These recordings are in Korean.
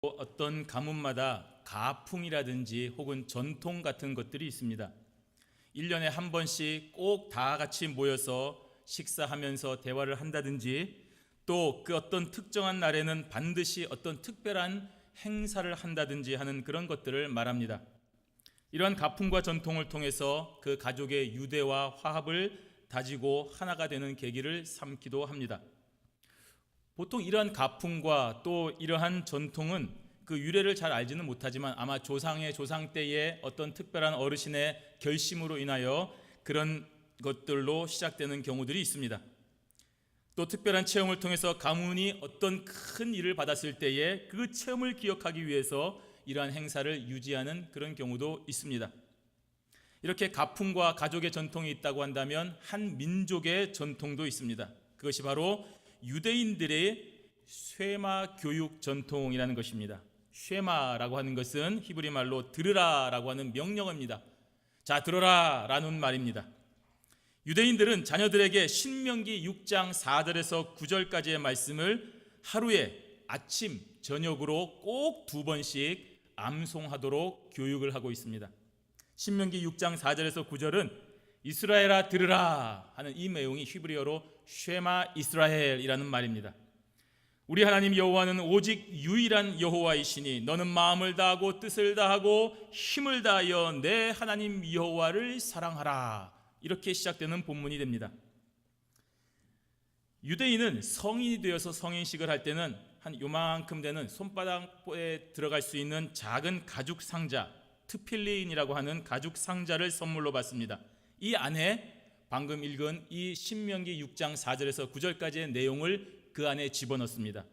어떤 가문마다 가풍이라든지 혹은 전통 같은 것들이 있습니다. 1년에 한 번씩 꼭 다 같이 모여서 식사하면서 대화를 한다든지 또 그 어떤 특정한 날에는 반드시 어떤 특별한 행사를 한다든지 하는 그런 것들을 말합니다. 이러한 가풍과 전통을 통해서 그 가족의 유대와 화합을 다지고 하나가 되는 계기를 삼기도 합니다. 보통 이러한 가풍과 또 이러한 전통은 그 유래를 잘 알지는 못하지만 아마 조상의 조상 때의 어떤 특별한 어르신의 결심으로 인하여 그런 것들로 시작되는 경우들이 있습니다. 또 특별한 체험을 통해서 가문이 어떤 큰 일을 받았을 때에 그 체험을 기억하기 위해서 이러한 행사를 유지하는 그런 경우도 있습니다. 이렇게 가풍과 가족의 전통이 있다고 한다면 한 민족의 전통도 있습니다. 그것이 바로 유대인들의 쉐마 교육 전통이라는 것입니다. 쉐마라고 하는 것은 히브리 말로 들으라라고 하는 명령어입니다. 자, 들어라 라는 말입니다. 유대인들은 자녀들에게 신명기 6장 4절에서 9절까지의 말씀을 하루에 아침, 저녁으로 꼭 2번씩 암송하도록 교육을 하고 있습니다. 신명기 6장 4절에서 9절은 이스라엘아 들으라 하는 이 내용이 히브리어로 쉐마 이스라엘이라는 말입니다. 우리 하나님 여호와는 오직 유일한 여호와이시니 너는 마음을 다하고 뜻을 다하고 힘을 다하여 내 하나님 여호와를 사랑하라. 이렇게 시작되는 본문이 됩니다. 유대인은 성인이 되어서 성인식을 할 때는 한 요만큼 되는 손바닥에 들어갈 수 있는 작은 가죽 상자, 트필린이라고 하는 가죽 상자를 선물로 받습니다. 이 안에 방금 읽은 이 신명기 6장 4절에서 9절까지의 내용을 그 안에 집어넣습니다.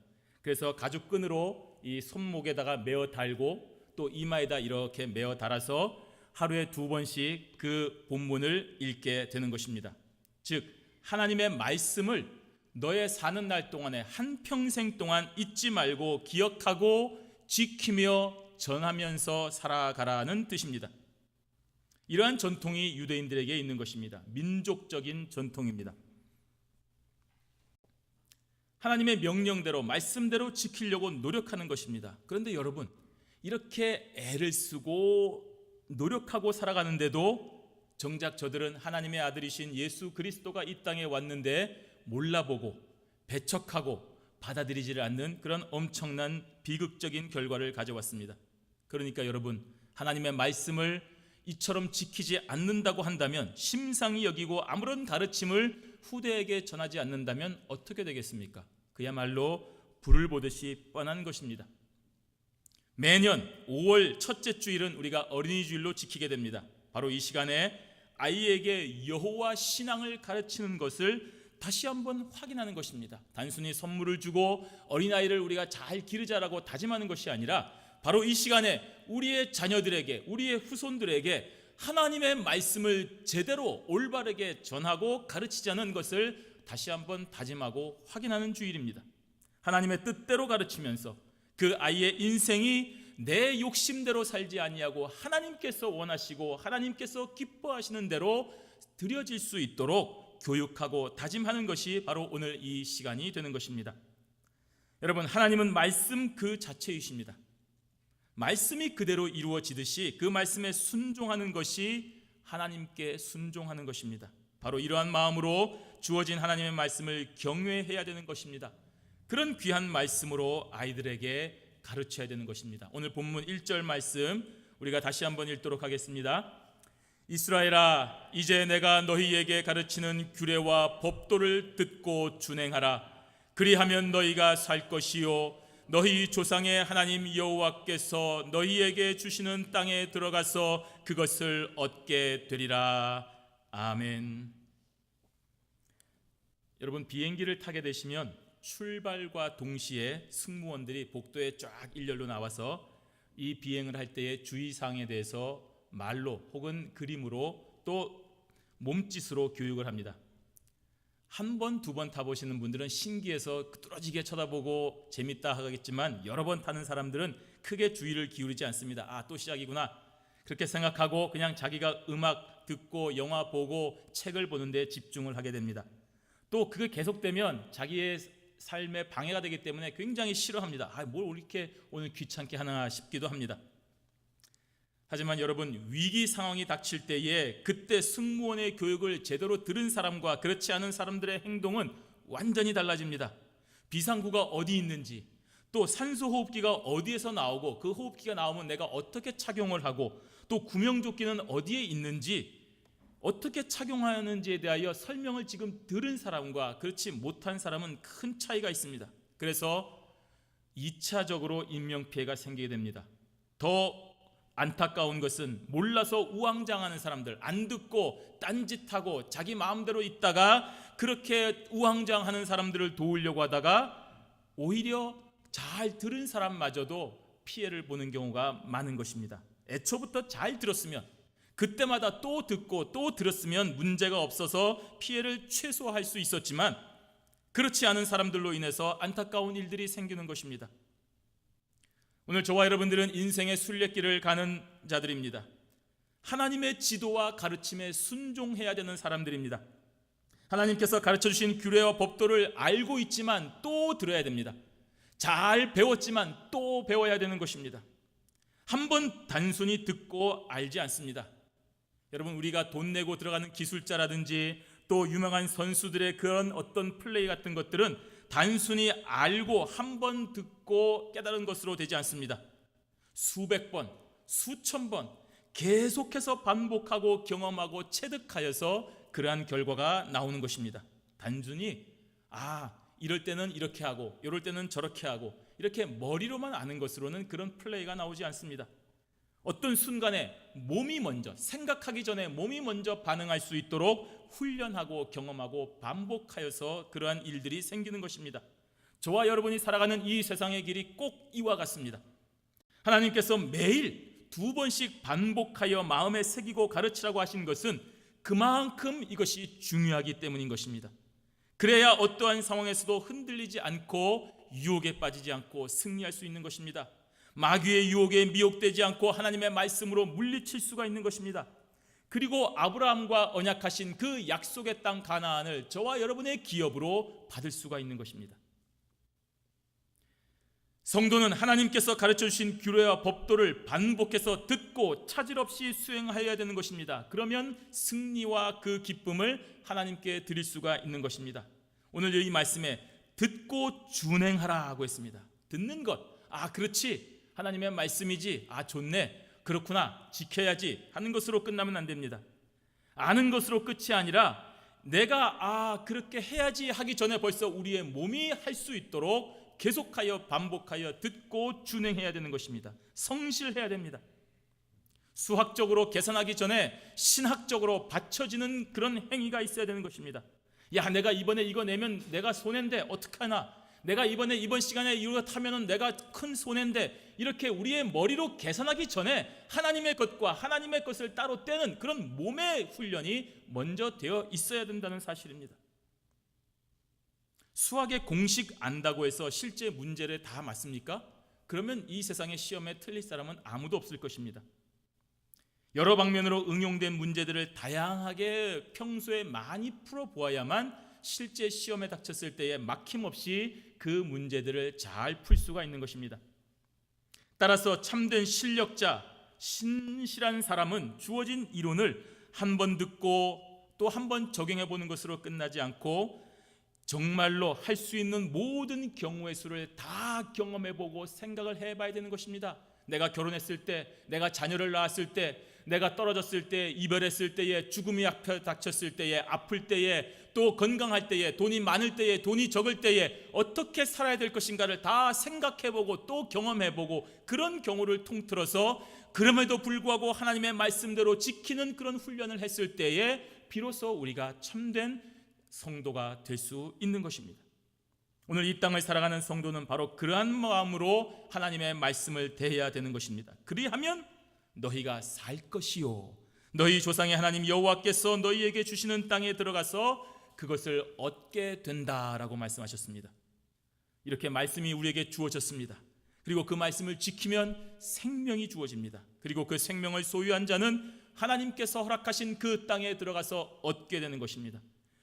그래서 가죽 끈으로 이 손목에다가 메어 달고 또 이마에다 이렇게 메어 달아서 하루에 2번씩 그 본문을 읽게 되는 것입니다. 즉 하나님의 말씀을 너의 사는 날 동안에 한평생 동안 잊지 말고 기억하고 지키며 전하면서 살아가라는 뜻입니다. 이러한 전통이 유대인들에게 있는 것입니다. 민족적인 전통입니다. 하나님의 명령대로 말씀대로 지키려고 노력하는 것입니다. 그런데 여러분, 이렇게 애를 쓰고 노력하고 살아가는데도 정작 저들은 하나님의 아들이신 예수 그리스도가 이 땅에 왔는데 몰라보고 배척하고 받아들이지를 않는 그런 엄청난 비극적인 결과를 가져왔습니다. 그러니까 여러분, 하나님의 말씀을 이처럼 지키지 않는다고 한다면, 심상히 여기고 아무런 가르침을 후대에게 전하지 않는다면 어떻게 되겠습니까? 그야말로 불을 보듯이 뻔한 것입니다. 매년 5월 첫째 주일은 우리가 어린이 주일로 지키게 됩니다. 바로 이 시간에 아이에게 여호와 신앙을 가르치는 것을 다시 한번 확인하는 것입니다. 단순히 선물을 주고 어린아이를 우리가 잘 기르자라고 다짐하는 것이 아니라 바로 이 시간에 우리의 자녀들에게, 우리의 후손들에게 하나님의 말씀을 제대로 올바르게 전하고 가르치자는 것을 다시 한번 다짐하고 확인하는 주일입니다. 하나님의 뜻대로 가르치면서 그 아이의 인생이 내 욕심대로 살지 아니하고 하나님께서 원하시고 하나님께서 기뻐하시는 대로 드려질 수 있도록 교육하고 다짐하는 것이 바로 오늘 이 시간이 되는 것입니다. 여러분, 하나님은 말씀 그 자체이십니다. 말씀이 그대로 이루어지듯이 그 말씀에 순종하는 것이 하나님께 순종하는 것입니다. 바로 이러한 마음으로 주어진 하나님의 말씀을 경외해야 되는 것입니다. 그런 귀한 말씀으로 아이들에게 가르쳐야 되는 것입니다. 오늘 본문 1절 말씀 우리가 다시 한번 읽도록 하겠습니다. 이스라엘아, 이제 내가 너희에게 가르치는 규례와 법도를 듣고 준행하라. 그리하면 너희가 살 것이요 너희 조상의 하나님 여호와께서 너희에게 주시는 땅에 들어가서 그것을 얻게 되리라. 아멘. 여러분, 비행기를 타게 되시면 출발과 동시에 승무원들이 복도에 쫙 일렬로 나와서 이 비행을 할 때의 주의사항에 대해서 말로 혹은 그림으로 또 몸짓으로 교육을 합니다. 한 번, 2번 타보시는 분들은 신기해서 뚫어지게 쳐다보고 재밌다 하겠지만 여러 번 타는 사람들은 크게 주의를 기울이지 않습니다. 아, 또 시작이구나 그렇게 생각하고 그냥 자기가 음악 듣고 영화 보고 책을 보는 데 집중을 하게 됩니다. 또 그게 계속되면 자기의 삶에 방해가 되기 때문에 굉장히 싫어합니다. 뭘 이렇게 오늘 귀찮게 하나 싶기도 합니다. 하지만 여러분, 위기 상황이 닥칠 때에 그때 승무원의 교육을 제대로 들은 사람과 그렇지 않은 사람들의 행동은 완전히 달라집니다. 비상구가 어디 있는지, 또 산소호흡기가 어디에서 나오고 그 호흡기가 나오면 내가 어떻게 착용을 하고, 또 구명조끼는 어디에 있는지, 어떻게 착용하는지에 대하여 설명을 지금 들은 사람과 그렇지 못한 사람은 큰 차이가 있습니다. 그래서 2차적으로 인명피해가 생기게 됩니다. 더 안타까운 것은 몰라서 우왕좌왕하는 사람들, 안 듣고 딴짓하고 자기 마음대로 있다가 그렇게 우왕좌왕하는 사람들을 도우려고 하다가 오히려 잘 들은 사람마저도 피해를 보는 경우가 많은 것입니다. 애초부터 잘 들었으면, 그때마다 또 듣고 또 들었으면 문제가 없어서 피해를 최소화할 수 있었지만 그렇지 않은 사람들로 인해서 안타까운 일들이 생기는 것입니다. 오늘 저와 여러분들은 인생의 순례길을 가는 자들입니다. 하나님의 지도와 가르침에 순종해야 되는 사람들입니다. 하나님께서 가르쳐주신 규례와 법도를 알고 있지만 또 들어야 됩니다. 잘 배웠지만 또 배워야 되는 것입니다. 한번 단순히 듣고 알지 않습니다. 여러분, 우리가 돈 내고 들어가는 기술자라든지 또 유명한 선수들의 그런 어떤 플레이 같은 것들은 단순히 알고 한 번 듣고 깨달은 것으로 되지 않습니다. 수백 번, 수천 번 계속해서 반복하고 경험하고 체득하여서 그러한 결과가 나오는 것입니다. 단순히 이럴 때는 이렇게 하고 이럴 때는 저렇게 하고 이렇게 머리로만 아는 것으로는 그런 플레이가 나오지 않습니다. 어떤 순간에 몸이 먼저, 생각하기 전에 몸이 먼저 반응할 수 있도록 훈련하고 경험하고 반복하여서 그러한 일들이 생기는 것입니다. 저와 여러분이 살아가는 이 세상의 길이 꼭 이와 같습니다. 하나님께서 매일 2번씩 반복하여 마음에 새기고 가르치라고 하신 것은 그만큼 이것이 중요하기 때문인 것입니다. 그래야 어떠한 상황에서도 흔들리지 않고 유혹에 빠지지 않고 승리할 수 있는 것입니다. 마귀의 유혹에 미혹되지 않고 하나님의 말씀으로 물리칠 수가 있는 것입니다. 그리고 아브라함과 언약하신 그 약속의 땅 가나안을 저와 여러분의 기업으로 받을 수가 있는 것입니다. 성도는 하나님께서 가르쳐주신 규례와 법도를 반복해서 듣고 차질 없이 수행해야 되는 것입니다. 그러면 승리와 그 기쁨을 하나님께 드릴 수가 있는 것입니다. 오늘 이 말씀에 듣고 준행하라 하고 했습니다. 듣는 것, 그렇지, 하나님의 말씀이지, 좋네, 그렇구나, 지켜야지 하는 것으로 끝나면 안 됩니다. 아는 것으로 끝이 아니라 내가 그렇게 해야지 하기 전에 벌써 우리의 몸이 할 수 있도록 계속하여 반복하여 듣고 준행해야 되는 것입니다. 성실해야 됩니다. 수학적으로 계산하기 전에 신학적으로 받쳐지는 그런 행위가 있어야 되는 것입니다. 내가 이번에 이거 내면 내가 손해인데 어떡하나, 내가 이번 시간에 이거 타면은 내가 큰 손해인데, 이렇게 우리의 머리로 계산하기 전에 하나님의 것과 하나님의 것을 따로 떼는 그런 몸의 훈련이 먼저 되어 있어야 된다는 사실입니다. 수학의 공식 안다고 해서 실제 문제를 다 맞습니까? 그러면 이 세상의 시험에 틀릴 사람은 아무도 없을 것입니다. 여러 방면으로 응용된 문제들을 다양하게 평소에 많이 풀어보아야만 실제 시험에 닥쳤을 때에 막힘없이 그 문제들을 잘 풀 수가 있는 것입니다. 따라서 참된 실력자, 신실한 사람은 주어진 이론을 한 번 듣고 또 한 번 적용해 보는 것으로 끝나지 않고 정말로 할 수 있는 모든 경우의 수를 다 경험해 보고 생각을 해봐야 되는 것입니다. 내가 결혼했을 때, 내가 자녀를 낳았을 때, 내가 떨어졌을 때, 이별했을 때에, 죽음이 앞에 닥쳤을 때에, 아플 때에, 또 건강할 때에, 돈이 많을 때에, 돈이 적을 때에 어떻게 살아야 될 것인가를 다 생각해보고 또 경험해보고, 그런 경우를 통틀어서 그럼에도 불구하고 하나님의 말씀대로 지키는 그런 훈련을 했을 때에 비로소 우리가 참된 성도가 될 수 있는 것입니다. 오늘 이 땅을 살아가는 성도는 바로 그러한 마음으로 하나님의 말씀을 대해야 되는 것입니다. 그리하면 너희가 살 것이요, 너희 조상의 하나님 여호와께서 너희에게 주시는 땅에 들어가서 그것을 얻게 된다라고 말씀하셨습니다. 이렇게 말씀이 우리에게 주어졌습니다. 그리고 그 말씀을 지키면 생명이 주어집니다. 그리고 그 생명을 소유한 자는 하나님께서 허락하신 그 땅에 들어가서 얻게 되는 것입니다.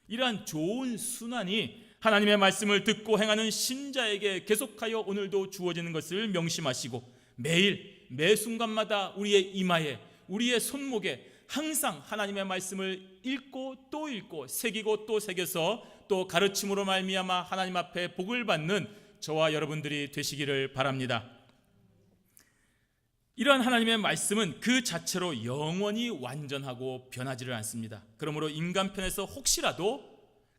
이러한 좋은 순환이 하나님의 말씀을 듣고 행하는 신자에게 계속하여 오늘도 주어지는 것을 명심하시고 매일 매 순간마다 우리의 이마에, 우리의 손목에 항상 하나님의 말씀을 읽고 또 읽고 새기고 또 새겨서 또 가르침으로 말미암아 하나님 앞에 복을 받는 저와 여러분들이 되시기를 바랍니다. 이러한 하나님의 말씀은 그 자체로 영원히 완전하고 변하지를 않습니다. 그러므로 인간편에서 혹시라도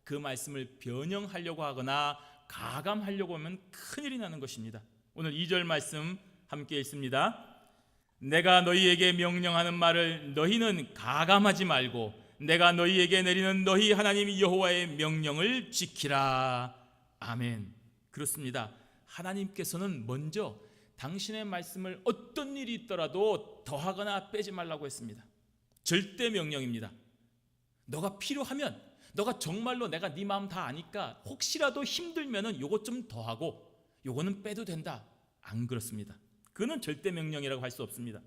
그 말씀을 변형하려고 하거나 가감하려고 하면 큰일이 나는 것입니다. 오늘 2절 말씀 함께 읽습니다. 내가 너희에게 명령하는 말을 너희는 가감하지 말고 내가 너희에게 내리는 너희 하나님 여호와의 명령을 지키라. 아멘. 그렇습니다. 하나님께서는 먼저 당신의 말씀을 어떤 일이 있더라도 더하거나 빼지 말라고 했습니다. 절대 명령입니다. 너가 필요하면, 너가 정말로 내가 네 마음 다 아니까 혹시라도 힘들면은 요것 좀 더하고 요거는 빼도 된다. 안 그렇습니다. 그는 절대 명령이라고 할 수 없습니다.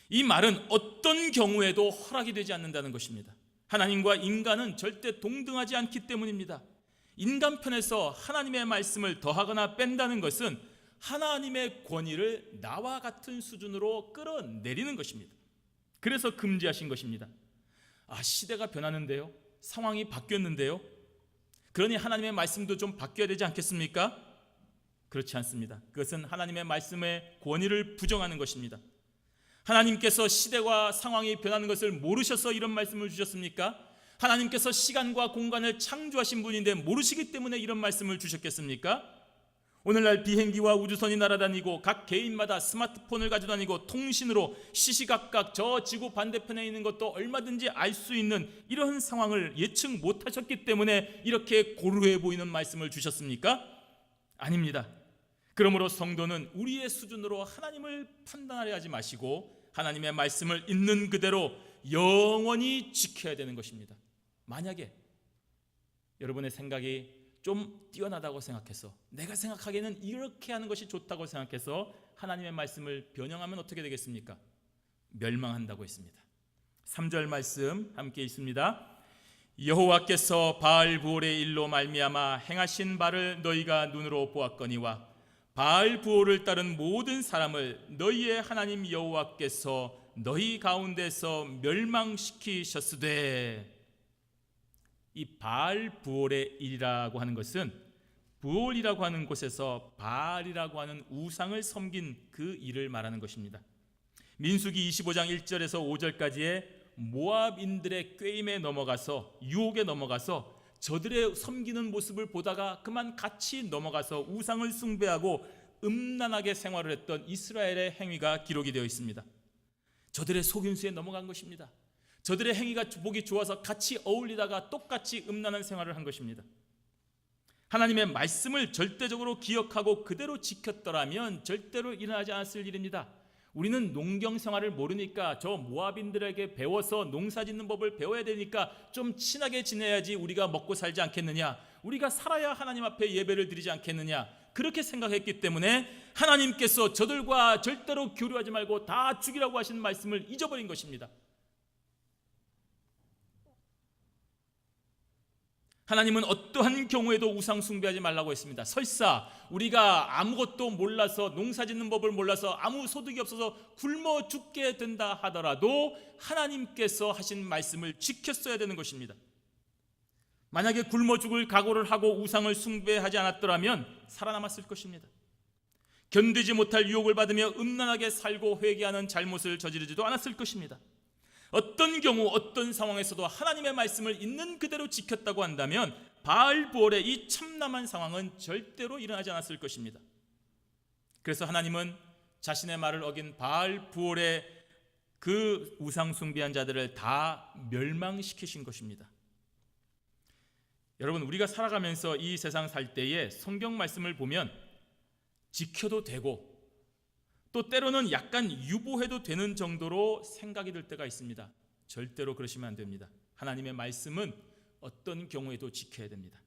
이 말은 어떤 경우에도 허락이 되지 않는다는 것입니다. 하나님과 인간은 절대 동등하지 않기 때문입니다. 인간 편에서 하나님의 말씀을 더하거나 뺀다는 것은 하나님의 권위를 나와 같은 수준으로 끌어내리는 것입니다. 그래서 금지하신 것입니다. 시대가 변하는데요, 상황이 바뀌었는데요, 그러니 하나님의 말씀도 좀 바뀌어야 되지 않겠습니까? 그렇지 않습니다. 그것은 하나님의 말씀의 권위를 부정하는 것입니다. 하나님께서 시대와 상황이 변하는 것을 모르셔서 이런 말씀을 주셨습니까? 하나님께서 시간과 공간을 창조하신 분인데 모르시기 때문에 이런 말씀을 주셨겠습니까? 오늘날 비행기와 우주선이 날아다니고 각 개인마다 스마트폰을 가지고 다니고 통신으로 시시각각 저 지구 반대편에 있는 것도 얼마든지 알 수 있는 이런 상황을 예측 못하셨기 때문에 이렇게 고루해 보이는 말씀을 주셨습니까? 아닙니다. 그러므로 성도는 우리의 수준으로 하나님을 판단하려 하지 마시고 하나님의 말씀을 있는 그대로 영원히 지켜야 되는 것입니다. 만약에 여러분의 생각이 좀 뛰어나다고 생각해서, 내가 생각하기에는 이렇게 하는 것이 좋다고 생각해서 하나님의 말씀을 변형하면 어떻게 되겠습니까? 멸망한다고 했습니다. 3절 말씀 함께 읽습니다. 여호와께서 바알부올의 일로 말미암아 행하신 바를 너희가 눈으로 보았거니와 바알부올을 따른 모든 사람을 너희의 하나님 여호와께서 너희 가운데서 멸망시키셨으되. 이 바알부올의 일이라고 하는 것은 부올이라고 하는 곳에서 바알이라고 하는 우상을 섬긴 그 일을 말하는 것입니다. 민수기 25장 1절에서 5절까지의 모압인들의 꾀임에 넘어가서, 유혹에 넘어가서 저들의 섬기는 모습을 보다가 그만 같이 넘어가서 우상을 숭배하고 음란하게 생활을 했던 이스라엘의 행위가 기록이 되어 있습니다. 저들의 속임수에 넘어간 것입니다. 저들의 행위가 보기 좋아서 같이 어울리다가 똑같이 음란한 생활을 한 것입니다. 하나님의 말씀을 절대적으로 기억하고 그대로 지켰더라면 절대로 일어나지 않았을 일입니다. 우리는 농경 생활을 모르니까 저 모압인들에게 배워서 농사 짓는 법을 배워야 되니까 좀 친하게 지내야지 우리가 먹고 살지 않겠느냐, 우리가 살아야 하나님 앞에 예배를 드리지 않겠느냐, 그렇게 생각했기 때문에 하나님께서 저들과 절대로 교류하지 말고 다 죽이라고 하신 말씀을 잊어버린 것입니다. 하나님은 어떠한 경우에도 우상 숭배하지 말라고 했습니다. 설사 우리가 아무것도 몰라서, 농사짓는 법을 몰라서 아무 소득이 없어서 굶어 죽게 된다 하더라도 하나님께서 하신 말씀을 지켰어야 되는 것입니다. 만약에 굶어 죽을 각오를 하고 우상을 숭배하지 않았더라면 살아남았을 것입니다. 견디지 못할 유혹을 받으며 음란하게 살고 회개하는 잘못을 저지르지도 않았을 것입니다. 어떤 경우 어떤 상황에서도 하나님의 말씀을 있는 그대로 지켰다고 한다면 바알부올의 이 참남한 상황은 절대로 일어나지 않았을 것입니다. 그래서 하나님은 자신의 말을 어긴 바알부올의 그 우상 숭배한 자들을 다 멸망시키신 것입니다. 여러분, 우리가 살아가면서 이 세상 살 때에 성경 말씀을 보면 지켜도 되고 또 때로는 약간 유보해도 되는 정도로 생각이 들 때가 있습니다. 절대로 그러시면 안 됩니다. 하나님의 말씀은 어떤 경우에도 지켜야 됩니다.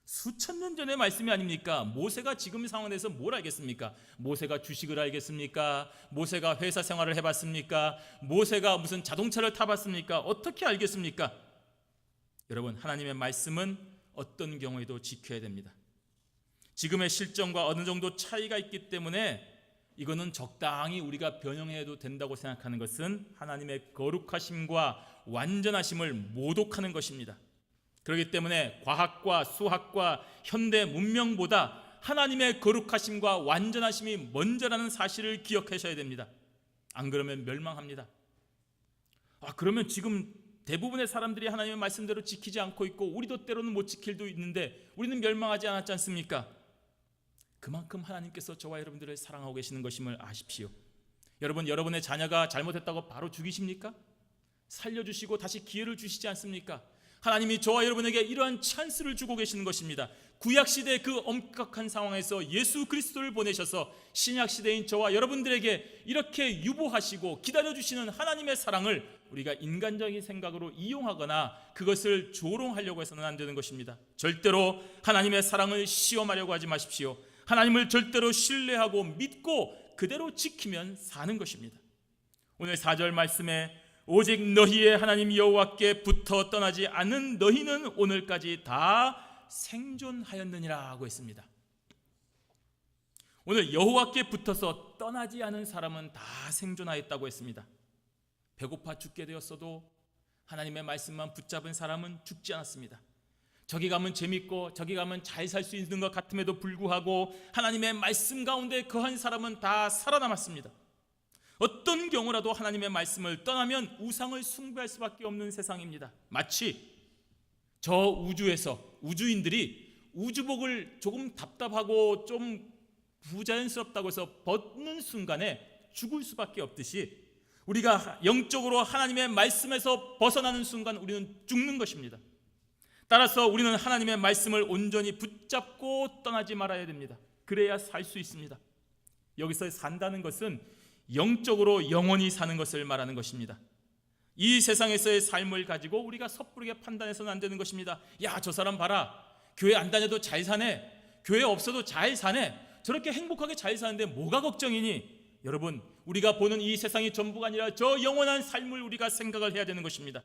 수천 년 전의 말씀이 아닙니까? 모세가 지금 상황에서 뭘 알겠습니까? 모세가 주식을 알겠습니까? 모세가 회사 생활을 해봤습니까? 모세가 무슨 자동차를 타봤습니까? 어떻게 알겠습니까? 여러분, 하나님의 말씀은 어떤 경우에도 지켜야 됩니다. 지금의 실정과 어느 정도 차이가 있기 때문에 이거는 적당히 우리가 변형해도 된다고 생각하는 것은 하나님의 거룩하심과 완전하심을 모독하는 것입니다. 그렇기 때문에 과학과 수학과 현대 문명보다 하나님의 거룩하심과 완전하심이 먼저라는 사실을 기억하셔야 됩니다. 안 그러면 멸망합니다. 그러면 지금 대부분의 사람들이 하나님의 말씀대로 지키지 않고 있고 우리도 때로는 못 지킬 도 있는데 우리는 멸망하지 않았지 않습니까? 그만큼 하나님께서 저와 여러분들을 사랑하고 계시는 것임을 아십시오. 여러분, 여러분의 자녀가 잘못했다고 바로 죽이십니까? 살려주시고 다시 기회를 주시지 않습니까? 하나님이 저와 여러분에게 이러한 찬스를 주고 계시는 것입니다. 구약시대의 그 엄격한 상황에서 예수 그리스도를 보내셔서 신약시대인 저와 여러분들에게 이렇게 유보하시고 기다려주시는 하나님의 사랑을 우리가 인간적인 생각으로 이용하거나 그것을 조롱하려고 해서는 안 되는 것입니다. 절대로 하나님의 사랑을 시험하려고 하지 마십시오. 하나님을 절대로 신뢰하고 믿고 그대로 지키면 사는 것입니다. 오늘 4절 말씀에 오직 너희의 하나님 여호와께 붙어 떠나지 않은 너희는 오늘까지 다 생존하였느니라 하고 했습니다. 오늘 여호와께 붙어서 떠나지 않은 사람은 다 생존하였다고 했습니다. 배고파 죽게 되었어도 하나님의 말씀만 붙잡은 사람은 죽지 않았습니다. 저기 가면 재밌고 저기 가면 잘 살 수 있는 것 같음에도 불구하고 하나님의 말씀 가운데 거한 사람은 다 살아남았습니다. 어떤 경우라도 하나님의 말씀을 떠나면 우상을 숭배할 수밖에 없는 세상입니다. 마치 저 우주에서 우주인들이 우주복을 조금 답답하고 좀 부자연스럽다고 해서 벗는 순간에 죽을 수밖에 없듯이 우리가 영적으로 하나님의 말씀에서 벗어나는 순간 우리는 죽는 것입니다. 따라서 우리는 하나님의 말씀을 온전히 붙잡고 떠나지 말아야 됩니다. 그래야 살 수 있습니다. 여기서 산다는 것은 영적으로 영원히 사는 것을 말하는 것입니다. 이 세상에서의 삶을 가지고 우리가 섣부르게 판단해서는 안 되는 것입니다. 야, 저 사람 봐라. 교회 안 다녀도 잘 사네. 교회 없어도 잘 사네. 저렇게 행복하게 잘 사는데 뭐가 걱정이니? 여러분, 우리가 보는 이 세상이 전부가 아니라 저 영원한 삶을 우리가 생각을 해야 되는 것입니다.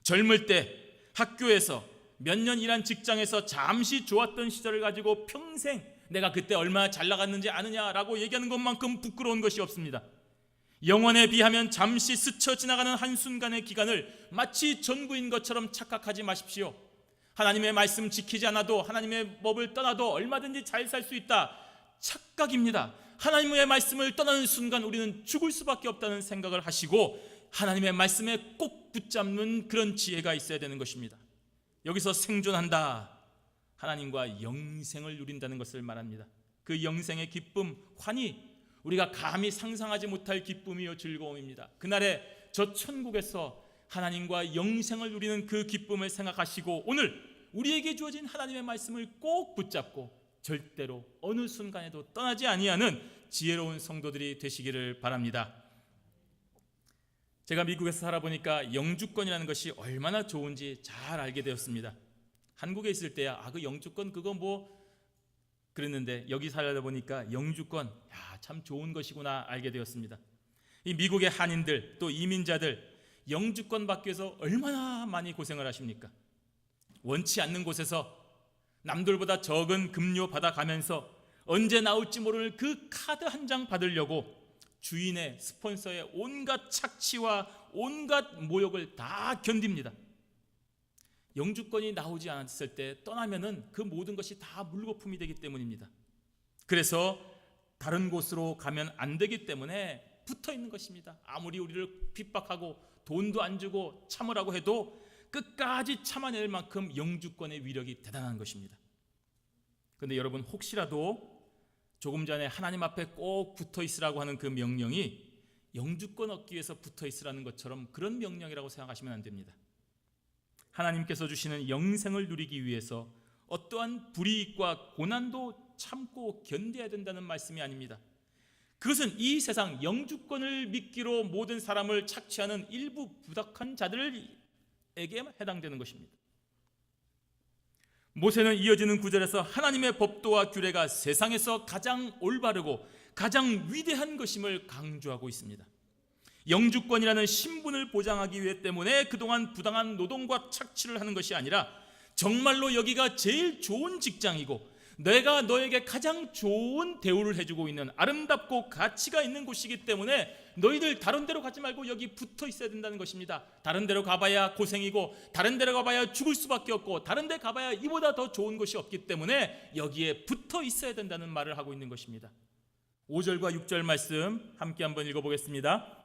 젊을 때 학교에서 몇 년 일한 직장에서 잠시 좋았던 시절을 가지고 평생 내가 그때 얼마나 잘 나갔는지 아느냐라고 얘기하는 것만큼 부끄러운 것이 없습니다. 영원에 비하면 잠시 스쳐 지나가는 한순간의 기간을 마치 전부인 것처럼 착각하지 마십시오. 하나님의 말씀 지키지 않아도 하나님의 법을 떠나도 얼마든지 잘 살 수 있다. 착각입니다. 하나님의 말씀을 떠나는 순간 우리는 죽을 수밖에 없다는 생각을 하시고 하나님의 말씀에 꼭 붙잡는 그런 지혜가 있어야 되는 것입니다. 여기서 생존한다, 하나님과 영생을 누린다는 것을 말합니다. 그 영생의 기쁨, 환희, 우리가 감히 상상하지 못할 기쁨이요 즐거움입니다. 그날에 저 천국에서 하나님과 영생을 누리는 그 기쁨을 생각하시고 오늘 우리에게 주어진 하나님의 말씀을 꼭 붙잡고 절대로 어느 순간에도 떠나지 아니하는 지혜로운 성도들이 되시기를 바랍니다. 제가 미국에서 살아보니까 영주권이라는 것이 얼마나 좋은지 잘 알게 되었습니다. 한국에 있을 때야 그 영주권 그거 뭐 그랬는데 여기 살다 보니까 영주권 참 좋은 것이구나 알게 되었습니다. 이 미국의 한인들 또 이민자들 영주권 받기 위해서 얼마나 많이 고생을 하십니까? 원치 않는 곳에서 남들보다 적은 급료 받아가면서 언제 나올지 모르는 그 카드 한 장 받으려고 주인의 스폰서의 온갖 착취와 온갖 모욕을 다 견딥니다. 영주권이 나오지 않았을 때 떠나면은 그 모든 것이 다 물거품이 되기 때문입니다. 그래서 다른 곳으로 가면 안 되기 때문에 붙어 있는 것입니다. 아무리 우리를 핍박하고 돈도 안 주고 참으라고 해도 끝까지 참아낼 만큼 영주권의 위력이 대단한 것입니다. 그런데 여러분, 혹시라도 조금 전에 하나님 앞에 꼭 붙어 있으라고 하는 그 명령이 영주권 얻기 위해서 붙어 있으라는 것처럼 그런 명령이라고 생각하시면 안 됩니다. 하나님께서 주시는 영생을 누리기 위해서 어떠한 불이익과 고난도 참고 견뎌야 된다는 말씀이 아닙니다. 그것은 이 세상 영주권을 믿기로 모든 사람을 착취하는 일부 부덕한 자들에게 해당되는 것입니다. 모세는 이어지는 구절에서 하나님의 법도와 규례가 세상에서 가장 올바르고 가장 위대한 것임을 강조하고 있습니다. 영주권이라는 신분을 보장하기 위해 때문에 그동안 부당한 노동과 착취를 하는 것이 아니라 정말로 여기가 제일 좋은 직장이고 내가 너에게 가장 좋은 대우를 해주고 있는 아름답고 가치가 있는 곳이기 때문에 너희들 다른 데로 가지 말고 여기 붙어 있어야 된다는 것입니다. 다른 데로 가봐야 고생이고 다른 데로 가봐야 죽을 수밖에 없고 다른 데 가봐야 이보다 더 좋은 곳이 없기 때문에 여기에 붙어 있어야 된다는 말을 하고 있는 것입니다. 5절과 6절 말씀 함께 한번 읽어보겠습니다.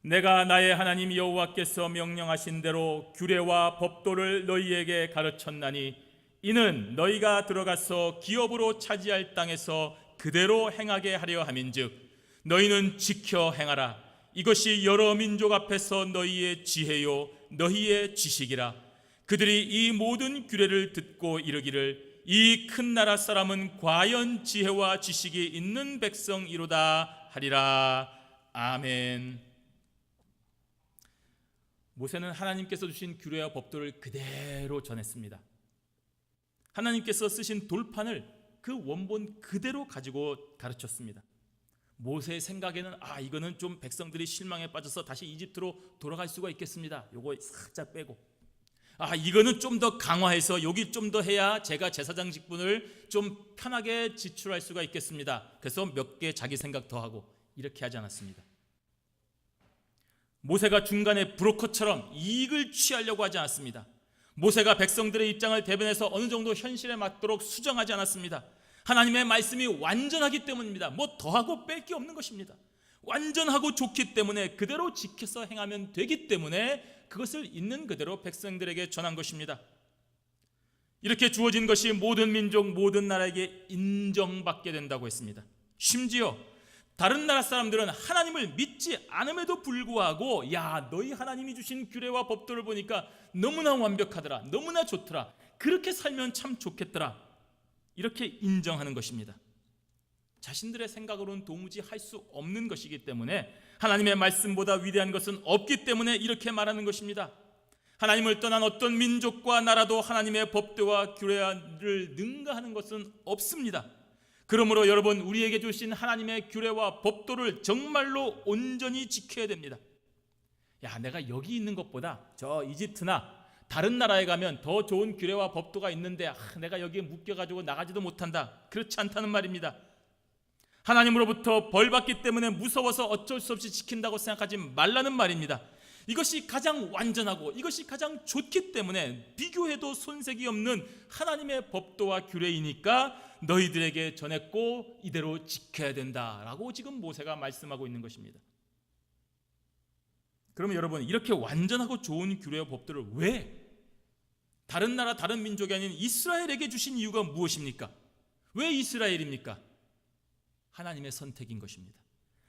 내가 나의 하나님 여호와께서 명령하신 대로 규례와 법도를 너희에게 가르쳤나니 이는 너희가 들어가서 기업으로 차지할 땅에서 그대로 행하게 하려 함인즉 너희는 지켜 행하라. 이것이 여러 민족 앞에서 너희의 지혜요 너희의 지식이라. 그들이 이 모든 규례를 듣고 이르기를 이 큰 나라 사람은 과연 지혜와 지식이 있는 백성이로다 하리라. 아멘. 모세는 하나님께서 주신 규례와 법도를 그대로 전했습니다. 하나님께서 쓰신 돌판을 그 원본 그대로 가지고 가르쳤습니다. 모세의 생각에는 이거는 좀 백성들이 실망에 빠져서 다시 이집트로 돌아갈 수가 있겠습니다. 요거 살짝 빼고 이거는 좀 더 강화해서 여기 좀 더 해야 제가 제사장 직분을 좀 편하게 지출할 수가 있겠습니다. 그래서 몇 개 자기 생각 더 하고 이렇게 하지 않았습니다. 모세가 중간에 브로커처럼 이익을 취하려고 하지 않았습니다. 모세가 백성들의 입장을 대변해서 어느 정도 현실에 맞도록 수정하지 않았습니다. 하나님의 말씀이 완전하기 때문입니다. 뭐 더하고 뺄 게 없는 것입니다. 완전하고 좋기 때문에 그대로 지켜서 행하면 되기 때문에 그것을 있는 그대로 백성들에게 전한 것입니다. 이렇게 주어진 것이 모든 민족 모든 나라에게 인정받게 된다고 했습니다. 심지어 다른 나라 사람들은 하나님을 믿지 않음에도 불구하고 너희 하나님이 주신 규례와 법도를 보니까 너무나 완벽하더라, 너무나 좋더라, 그렇게 살면 참 좋겠더라, 이렇게 인정하는 것입니다. 자신들의 생각으로는 도무지 할 수 없는 것이기 때문에 하나님의 말씀보다 위대한 것은 없기 때문에 이렇게 말하는 것입니다. 하나님을 떠난 어떤 민족과 나라도 하나님의 법도와 규례를 능가하는 것은 없습니다. 그러므로 여러분, 우리에게 주신 하나님의 규례와 법도를 정말로 온전히 지켜야 됩니다. 내가 여기 있는 것보다 저 이집트나 다른 나라에 가면 더 좋은 규례와 법도가 있는데 내가 여기에 묶여가지고 나가지도 못한다, 그렇지 않다는 말입니다. 하나님으로부터 벌받기 때문에 무서워서 어쩔 수 없이 지킨다고 생각하지 말라는 말입니다. 이것이 가장 완전하고 이것이 가장 좋기 때문에 비교해도 손색이 없는 하나님의 법도와 규례이니까 너희들에게 전했고 이대로 지켜야 된다라고 지금 모세가 말씀하고 있는 것입니다. 그러면 여러분, 이렇게 완전하고 좋은 규례와 법도를 왜 다른 나라 다른 민족이 아닌 이스라엘에게 주신 이유가 무엇입니까? 왜 이스라엘입니까? 하나님의 선택인 것입니다.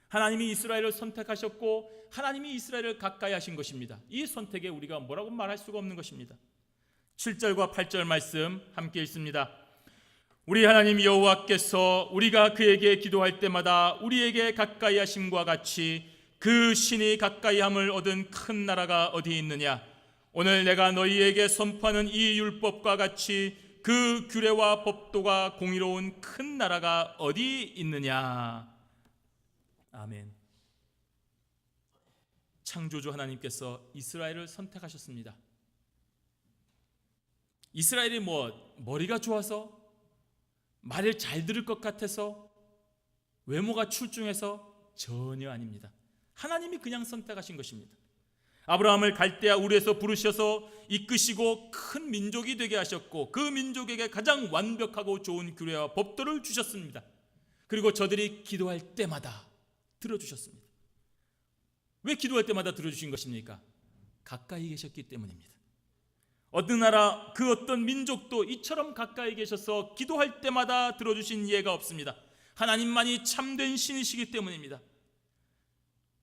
하나님이 이스라엘을 선택하셨고 하나님이 이스라엘을 가까이 하신 것입니다. 이 선택에 우리가 뭐라고 말할 수가 없는 것입니다. 7절과 8절 말씀 함께 읽습니다. 우리 하나님 여호와께서 우리가 그에게 기도할 때마다 우리에게 가까이 하심과 같이 그 신이 가까이함을 얻은 큰 나라가 어디 있느냐? 오늘 내가 너희에게 선포하는 이 율법과 같이 그 규례와 법도가 공의로운 큰 나라가 어디 있느냐? 아멘. 창조주 하나님께서 이스라엘을 선택하셨습니다. 이스라엘이 머리가 좋아서, 말을 잘 들을 것 같아서, 외모가 출중해서 전혀 아닙니다. 하나님이 그냥 선택하신 것입니다. 아브라함을 갈대아 우르에서 부르셔서 이끄시고 큰 민족이 되게 하셨고 그 민족에게 가장 완벽하고 좋은 규례와 법도를 주셨습니다. 그리고 저들이 기도할 때마다 들어주셨습니다. 왜 기도할 때마다 들어주신 것입니까? 가까이 계셨기 때문입니다. 어떤 나라, 그 어떤 민족도 이처럼 가까이 계셔서 기도할 때마다 들어주신 예가 없습니다. 하나님만이 참된 신이시기 때문입니다.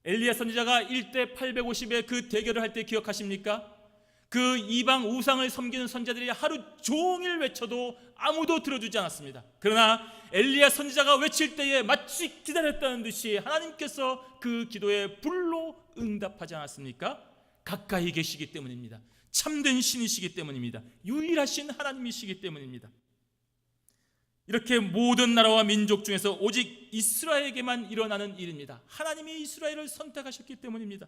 엘리야 선지자가 1대 850의 그 대결을 할 때 기억하십니까? 그 이방 우상을 섬기는 선지자들이 하루 종일 외쳐도 아무도 들어주지 않았습니다. 그러나 엘리야 선지자가 외칠 때에 마치 기다렸다는 듯이 하나님께서 그 기도에 불로 응답하지 않았습니까? 가까이 계시기 때문입니다. 참된 신이시기 때문입니다. 유일하신 하나님이시기 때문입니다. 이렇게 모든 나라와 민족 중에서 오직 이스라엘에게만 일어나는 일입니다. 하나님이 이스라엘을 선택하셨기 때문입니다.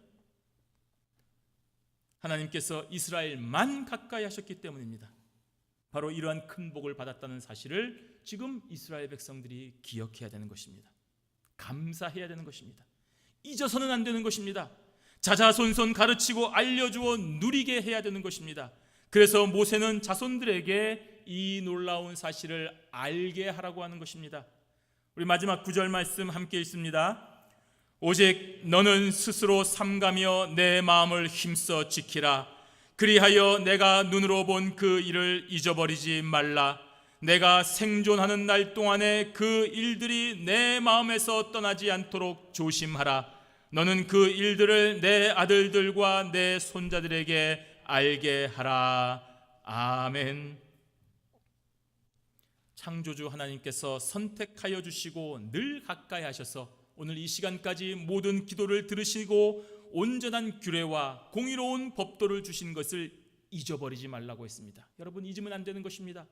하나님께서 이스라엘만 가까이 하셨기 때문입니다. 바로 이러한 큰 복을 받았다는 사실을 지금 이스라엘 백성들이 기억해야 되는 것입니다. 감사해야 되는 것입니다. 잊어서는 안 되는 것입니다. 자자손손 가르치고 알려주어 누리게 해야 되는 것입니다. 그래서 모세는 자손들에게 이 놀라운 사실을 알게 하라고 하는 것입니다. 우리 마지막 9절 말씀 함께 읽습니다. 오직 너는 스스로 삼가며 내 마음을 힘써 지키라. 그리하여 내가 눈으로 본 그 일을 잊어버리지 말라. 내가 생존하는 날 동안에 그 일들이 내 마음에서 떠나지 않도록 조심하라. 너는 그 일들을 내 아들들과 내 손자들에게 알게 하라. 아멘. 창조주 하나님께서 선택하여 주시고 늘 가까이 하셔서 오늘 이 시간까지 모든 기도를 들으시고 온전한 규례와 공의로운 법도를 주신 것을 잊어버리지 말라고 했습니다. 여러분, 잊으면 안 되는 것입니다.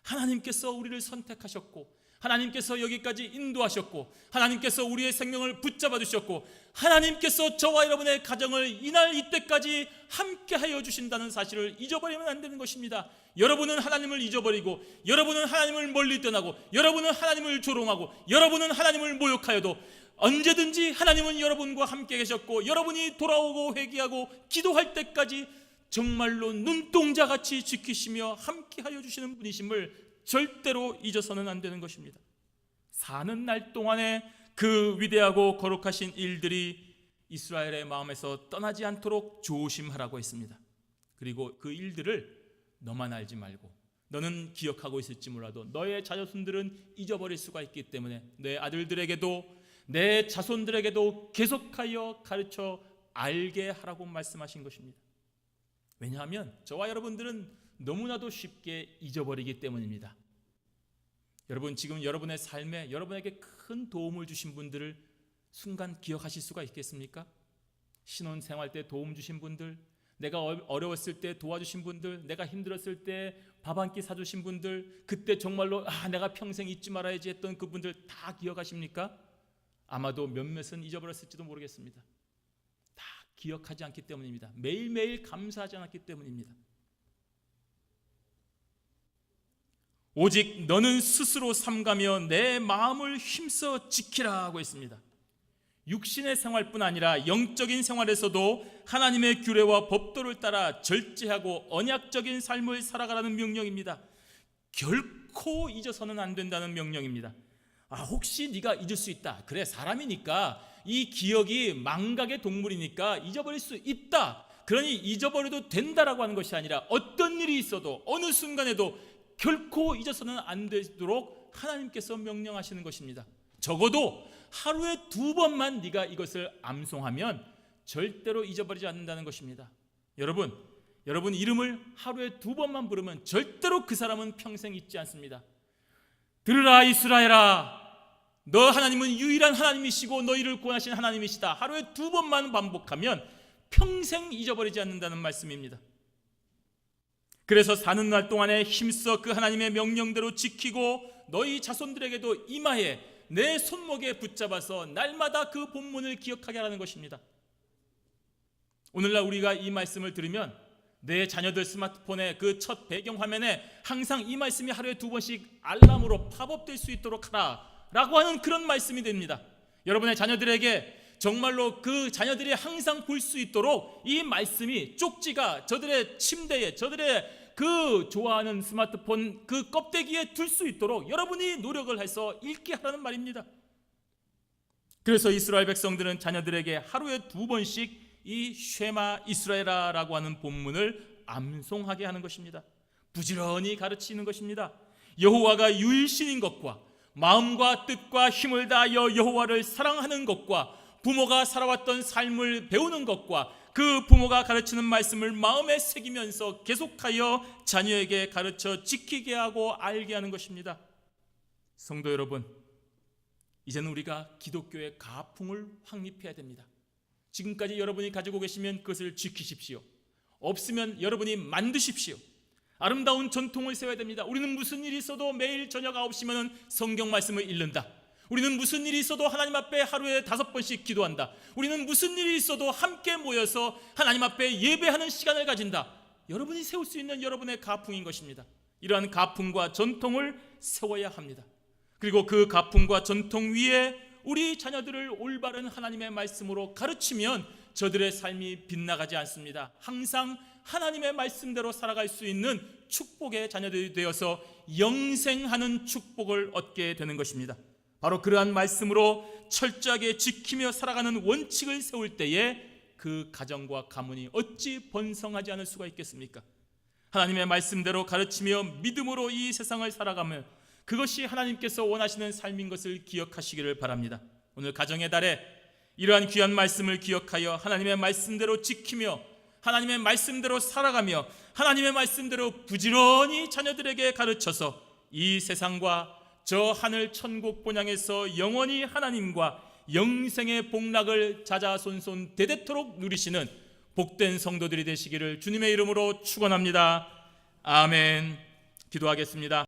하나님께서 우리를 선택하셨고 하나님께서 여기까지 인도하셨고 하나님께서 우리의 생명을 붙잡아 주셨고 하나님께서 저와 여러분의 가정을 이날 이때까지 함께하여 주신다는 사실을 잊어버리면 안 되는 것입니다. 여러분은 하나님을 잊어버리고 여러분은 하나님을 멀리 떠나고 여러분은 하나님을 조롱하고 여러분은 하나님을 모욕하여도 언제든지 하나님은 여러분과 함께 계셨고 여러분이 돌아오고 회개하고 기도할 때까지 정말로 눈동자같이 지키시며 함께하여 주시는 분이심을 절대로 잊어서는 안 되는 것입니다. 사는 날 동안에 그 위대하고 거룩하신 일들이 이스라엘의 마음에서 떠나지 않도록 조심하라고 했습니다. 그리고 그 일들을 너만 알지 말고 너는 기억하고 있을지 몰라도 너의 자손들은 잊어버릴 수가 있기 때문에 내 아들들에게도 내 자손들에게도 계속하여 가르쳐 알게 하라고 말씀하신 것입니다. 왜냐하면 저와 여러분들은 너무나도 쉽게 잊어버리기 때문입니다. 여러분, 지금 여러분의 삶에 여러분에게 큰 도움을 주신 분들을 순간 기억하실 수가 있겠습니까? 신혼생활 때 도움 주신 분들, 내가 어려웠을 때 도와주신 분들, 내가 힘들었을 때 밥 한 끼 사주신 분들, 그때 정말로 내가 평생 잊지 말아야지 했던 그분들 다 기억하십니까? 아마도 몇몇은 잊어버렸을지도 모르겠습니다. 다 기억하지 않기 때문입니다. 매일매일 감사하지 않았기 때문입니다. 오직 너는 스스로 삼가며 내 마음을 힘써 지키라 하고 있습니다. 육신의 생활뿐 아니라 영적인 생활에서도 하나님의 규례와 법도를 따라 절제하고 언약적인 삶을 살아가라는 명령입니다. 결코 잊어서는 안 된다는 명령입니다. 혹시 네가 잊을 수 있다. 그래, 사람이니까 이 기억이 망각의 동물이니까 잊어버릴 수 있다. 그러니 잊어버려도 된다라고 하는 것이 아니라 어떤 일이 있어도 어느 순간에도 결코 잊어서는 안 되도록 하나님께서 명령하시는 것입니다. 적어도 하루에 2번만 네가 이것을 암송하면 절대로 잊어버리지 않는다는 것입니다. 여러분 이름을 하루에 2번만 부르면 절대로 그 사람은 평생 잊지 않습니다. 들으라 이스라엘아, 너 하나님은 유일한 하나님이시고 너희를 구원하신 하나님이시다. 하루에 2번만 반복하면 평생 잊어버리지 않는다는 말씀입니다. 그래서 사는 날 동안에 힘써 그 하나님의 명령대로 지키고 너희 자손들에게도 이마에 내 손목에 붙잡아서 날마다 그 본문을 기억하게 하라는 것입니다. 오늘날 우리가 이 말씀을 들으면 내 자녀들 스마트폰의 그 첫 배경화면에 항상 이 말씀이 하루에 2번씩 알람으로 팝업될 수 있도록 하라 라고 하는 그런 말씀이 됩니다. 여러분의 자녀들에게 정말로 그 자녀들이 항상 볼 수 있도록 이 말씀이 쪽지가 저들의 침대에, 저들의 그 좋아하는 스마트폰 그 껍데기에 둘 수 있도록 여러분이 노력을 해서 읽게 하라는 말입니다. 그래서 이스라엘 백성들은 자녀들에게 하루에 2번씩 이 쉐마 이스라엘아라고 하는 본문을 암송하게 하는 것입니다. 부지런히 가르치는 것입니다. 여호와가 유일신인 것과 마음과 뜻과 힘을 다하여 여호와를 사랑하는 것과 부모가 살아왔던 삶을 배우는 것과 그 부모가 가르치는 말씀을 마음에 새기면서 계속하여 자녀에게 가르쳐 지키게 하고 알게 하는 것입니다. 성도 여러분, 이제는 우리가 기독교의 가풍을 확립해야 됩니다. 지금까지 여러분이 가지고 계시면 그것을 지키십시오. 없으면 여러분이 만드십시오. 아름다운 전통을 세워야 됩니다. 우리는 무슨 일이 있어도 매일 저녁 9시면 성경 말씀을 읽는다. 우리는 무슨 일이 있어도 하나님 앞에 하루에 5번씩 기도한다. 우리는 무슨 일이 있어도 함께 모여서 하나님 앞에 예배하는 시간을 가진다. 여러분이 세울 수 있는 여러분의 가풍인 것입니다. 이러한 가풍과 전통을 세워야 합니다. 그리고 그 가풍과 전통 위에 우리 자녀들을 올바른 하나님의 말씀으로 가르치면 저들의 삶이 빗나가지 않습니다. 항상 하나님의 말씀대로 살아갈 수 있는 축복의 자녀들이 되어서 영생하는 축복을 얻게 되는 것입니다. 바로 그러한 말씀으로 철저하게 지키며 살아가는 원칙을 세울 때에 그 가정과 가문이 어찌 번성하지 않을 수가 있겠습니까? 하나님의 말씀대로 가르치며 믿음으로 이 세상을 살아가며 그것이 하나님께서 원하시는 삶인 것을 기억하시기를 바랍니다. 오늘 가정의 달에 이러한 귀한 말씀을 기억하여 하나님의 말씀대로 지키며 하나님의 말씀대로 살아가며 하나님의 말씀대로 부지런히 자녀들에게 가르쳐서 이 세상과 저 하늘 천국 본향에서 영원히 하나님과 영생의 복락을 자자손손 대대토록 누리시는 복된 성도들이 되시기를 주님의 이름으로 축원합니다. 아멘. 기도하겠습니다.